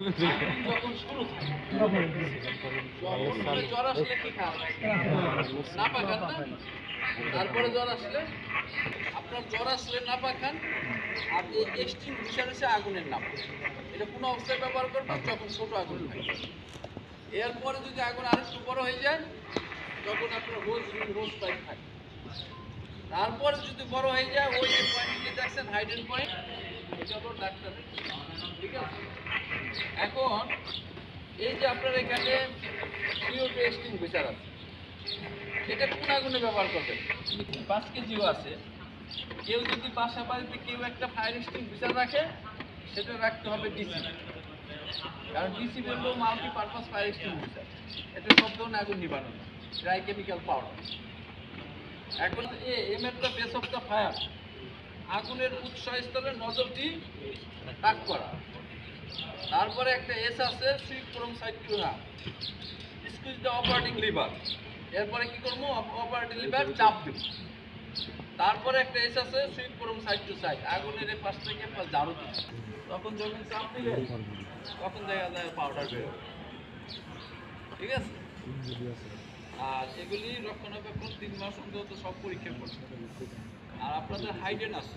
যখন শুরু থাকে জ্বর আসলে কি খান? নাপা খান না? তারপরে জ্বর আসলে আপনার জ্বর আসলে নাপা খান। আর এই এক্সটিংগুইশার হচ্ছে আগুনের নাপা। এটা কোন অবস্থায় ব্যবহার করবেন? যখন ছোট আগুন থাকে। এরপরে যদি আগুন আরেকটু বড় হয়ে যায় তখন আপনার হোজ পাইপ থাকে। তারপরে যদি বড় হয়ে যায় ওই যে পয়েন্টগুলি দেখছেন হাইডেন পয়েন্ট, এটা হলো ডাক্তারের। ঠিক আছে, এখন এই যে আপনার এখানে CO2 এক্সটিংগুইশার আছে, এটা কোন আগুনে ব্যবহার করবেন? 5 কেজিও আছে। কেউ যদি বাসা বাড়িতে কেউ একটা ফায়ার এক্সটিংগুইশার রাখে, সেটা রাখতে হবে ডিসি, কারণ ডিসি হলো মাল্টিপারপাস ফায়ার এক্সটিংগুইশার। এটা সব ধরনের আগুন নিবানো, ড্রাই কেমিক্যাল পাউডার। এখন এম এর the base of the fire, আগুনের উৎসস্থলের নজলটি তাক করা। তারপরে একটা এস আছে, সুইপ ফ্রম সাইড টু হ্যাঁ, স্কুইজ দ্য অপারেটিং লিভার। এরপরে কি করবো? অপারেটিং লিভার চাপ দেব। তারপরে একটা এস আছে, sweep from side to side, আগুনের এই পাশ থেকে ঝাড়ু দিবে। তখন যখন চাপ দিবে তখন দেখা যায় পাউডার বেরোবে। ঠিক আছে, আর এগুলি রক্ষণাবেক্ষণ 3 মাস অন্তত সব পরীক্ষা করছে। আর আপনাদের হাইডেন আছে।